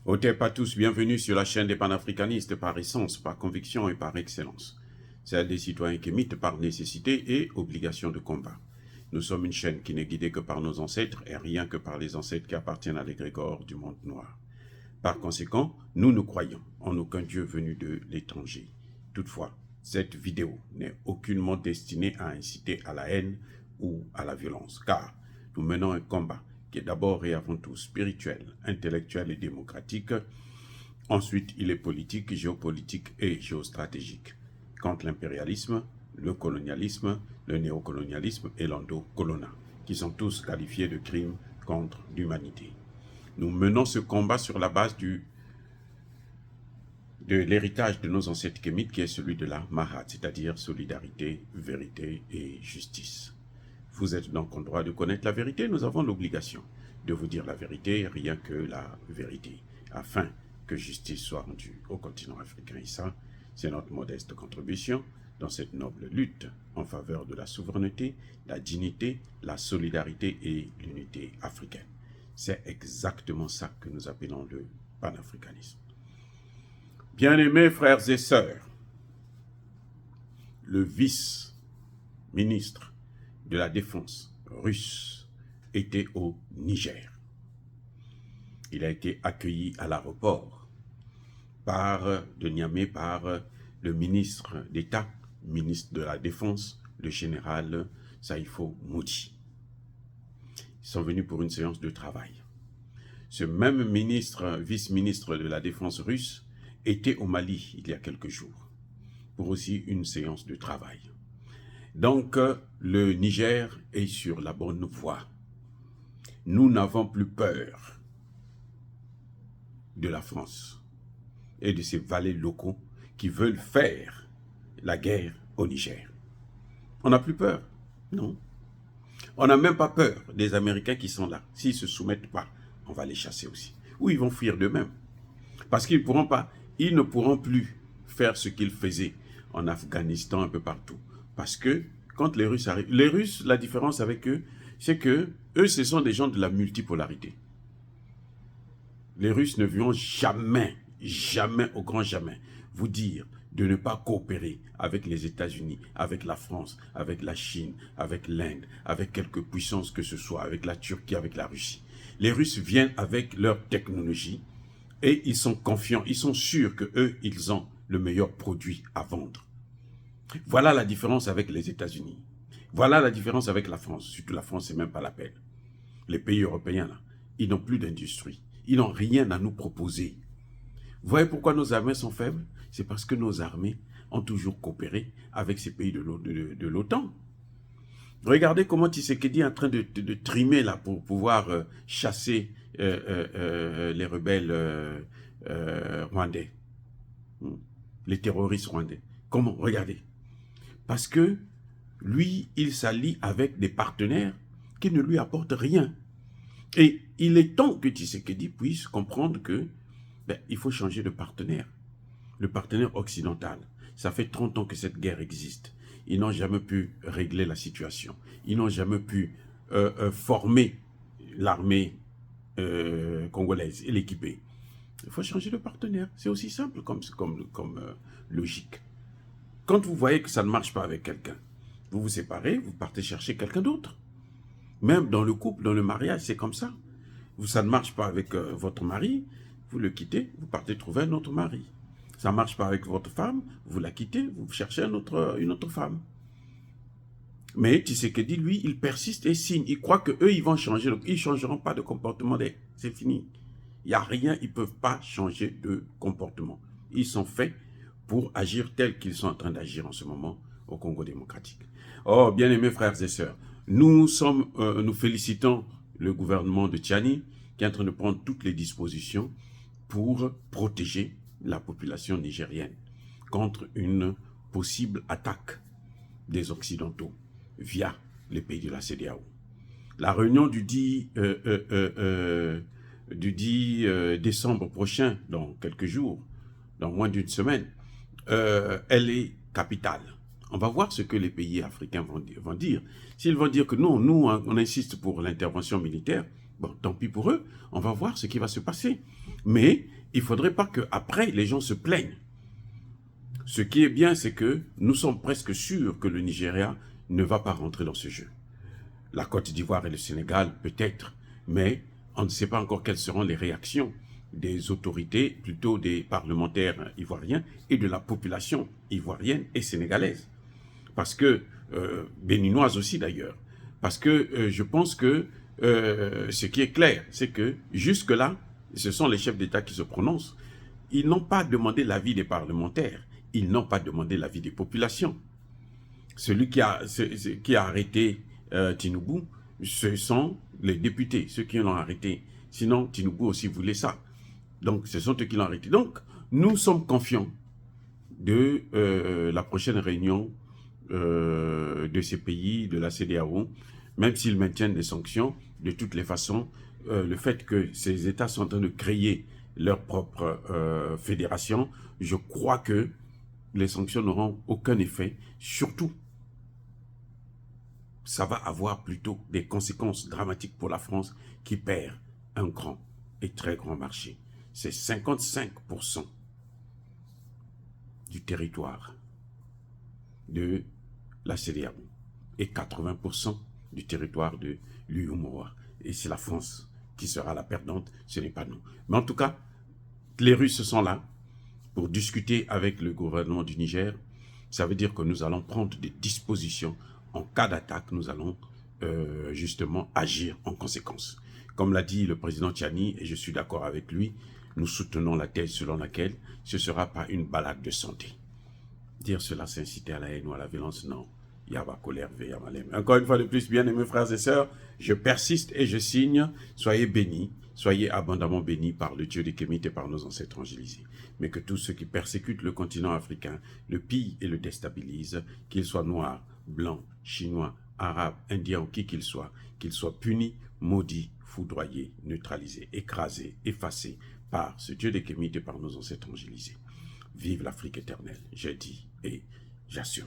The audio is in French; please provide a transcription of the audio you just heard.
Otep à tous, bienvenue sur la chaîne des panafricanistes par essence, par conviction et par excellence. Celle des citoyens kémites par nécessité et obligation de combat. Nous sommes une chaîne qui n'est guidée que par nos ancêtres et rien que par les ancêtres qui appartiennent à l'égrégore du monde noir. Par conséquent, nous ne croyons en aucun Dieu venu de l'étranger. Toutefois, cette vidéo n'est aucunement destinée à inciter à la haine ou à la violence, car nous menons un combat qui est d'abord et avant tout spirituel, intellectuel et démocratique. Ensuite, il est politique, géopolitique et géostratégique, contre l'impérialisme, le colonialisme, le néocolonialisme et l'endocolonat, qui sont tous qualifiés de crimes contre l'humanité. Nous menons ce combat sur la base de l'héritage de nos ancêtres kémites, qui est celui de la Mahat, c'est-à-dire solidarité, vérité et justice. Vous êtes donc en droit de connaître la vérité, nous avons l'obligation de vous dire la vérité, rien que la vérité, afin que justice soit rendue au continent africain. Et ça, c'est notre modeste contribution dans cette noble lutte en faveur de la souveraineté, la dignité, la solidarité et l'unité africaine. C'est exactement ça que nous appelons le panafricanisme. Bien-aimés frères et sœurs, le vice-ministre de la défense russe était au Niger. Il a été accueilli à l'aéroport de Niamey par le ministre d'État, ministre de la Défense, le général Saïfo Moudi. Ils sont venus pour une séance de travail. Ce même ministre, vice-ministre de la Défense russe, était au Mali il y a quelques jours pour aussi une séance de travail. Donc, le Niger est sur la bonne voie. Nous n'avons plus peur de la France et de ses valets locaux qui veulent faire la guerre au Niger. On n'a plus peur, non. On n'a même pas peur des Américains qui sont là. S'ils ne se soumettent pas, on va les chasser aussi. Ou ils vont fuir d'eux-mêmes. Parce qu'ils ne pourront plus faire ce qu'ils faisaient en Afghanistan, un peu partout. Parce que quand les Russes arrivent, les Russes, la différence avec eux, c'est que eux, ce sont des gens de la multipolarité. Les Russes ne vont jamais, jamais, au grand jamais, vous dire de ne pas coopérer avec les États-Unis, avec la France, avec la Chine, avec l'Inde, avec quelque puissance que ce soit, avec la Turquie, avec la Russie. Les Russes viennent avec leur technologie et ils sont confiants, ils sont sûrs qu'eux, ils ont le meilleur produit à vendre. Voilà la différence avec les États-Unis. Voilà la différence avec la France. Surtout la France, c'est même pas la peine. Les pays européens, là, ils n'ont plus d'industrie. Ils n'ont rien à nous proposer. Vous voyez pourquoi nos armées sont faibles? C'est parce que nos armées ont toujours coopéré avec ces pays de l'OTAN. Regardez comment Tshisekedi est en train de trimer là pour pouvoir chasser les rebelles rwandais. Les terroristes rwandais. Comment? Regardez. Parce que lui, il s'allie avec des partenaires qui ne lui apportent rien. Et il est temps que Tshisekedi puisse comprendre que il faut changer de partenaire. Le partenaire occidental. Ça fait 30 ans que cette guerre existe. Ils n'ont jamais pu régler la situation. Ils n'ont jamais pu former l'armée congolaise et l'équiper. Il faut changer de partenaire. C'est aussi simple comme logique. Quand vous voyez que ça ne marche pas avec quelqu'un, vous vous séparez, vous partez chercher quelqu'un d'autre. Même dans le couple, dans le mariage, c'est comme ça. Ça ne marche pas avec votre mari, vous le quittez, vous partez trouver un autre mari. Ça ne marche pas avec votre femme, vous la quittez, vous cherchez une autre femme. Mais Tshisekedi, lui, il persiste et signe. Il croit qu'eux, ils vont changer. Donc, ils ne changeront pas de comportement. C'est fini. Il n'y a rien, ils ne peuvent pas changer de comportement. Ils sont faits pour agir tels qu'ils sont en train d'agir en ce moment au Congo démocratique. Oh, bien-aimés frères et sœurs, nous félicitons le gouvernement de Tchani qui est en train de prendre toutes les dispositions pour protéger la population nigérienne contre une possible attaque des Occidentaux via les pays de la CEDEAO. La réunion du 10 décembre prochain, dans quelques jours, dans moins d'une semaine, elle est capitale. On va voir ce que les pays africains vont dire. S'ils vont dire que non, nous, on insiste pour l'intervention militaire, Bon, tant pis pour eux, on va voir ce qui va se passer. Mais il ne faudrait pas qu'après, les gens se plaignent. Ce qui est bien, c'est que nous sommes presque sûrs que le Nigeria ne va pas rentrer dans ce jeu. La Côte d'Ivoire et le Sénégal, peut-être, mais on ne sait pas encore quelles seront les réactions des autorités, plutôt des parlementaires ivoiriens et de la population ivoirienne et sénégalaise. Parce que, béninoise aussi d'ailleurs, parce que je pense que ce qui est clair, c'est que jusque-là, ce sont les chefs d'État qui se prononcent. Ils n'ont pas demandé l'avis des parlementaires, ils n'ont pas demandé l'avis des populations. Celui qui a arrêté Tinubu, ce sont les députés, ceux qui l'ont arrêté. Sinon, Tinubu aussi voulait ça. Donc, ce sont eux qui l'ont arrêté. Donc, nous sommes confiants de la prochaine réunion de ces pays, de la CEDEAO, même s'ils maintiennent des sanctions. De toutes les façons, le fait que ces États sont en train de créer leur propre fédération, je crois que les sanctions n'auront aucun effet. Surtout, ça va avoir plutôt des conséquences dramatiques pour la France qui perd un grand et très grand marché. C'est 55% du territoire de la CEDEAO et 80% du territoire de l'UEMOA. Et c'est la France qui sera la perdante, ce n'est pas nous. Mais en tout cas, les Russes sont là pour discuter avec le gouvernement du Niger. Ça veut dire que nous allons prendre des dispositions. En cas d'attaque, nous allons justement agir en conséquence. Comme l'a dit le président Tchani, et je suis d'accord avec lui, nous soutenons la thèse selon laquelle ce ne sera pas une balade de santé. Dire cela, c'est inciter à la haine ou à la violence, non. Yaba colère, Yamalem. Encore une fois de plus, bien aimés frères et sœurs, je persiste et je signe. Soyez bénis, soyez abondamment bénis par le Dieu des Kémites et par nos ancêtres angélisés. Mais que tous ceux qui persécutent le continent africain le pillent et le déstabilisent, qu'ils soient noirs, blancs, chinois, arabes, indiens ou qui qu'ils soient punis, maudits, foudroyés, neutralisés, écrasés, effacés par ce Dieu des Kémites et par nos ancêtres angélisés. Vive l'Afrique éternelle, j'ai dit et j'assume.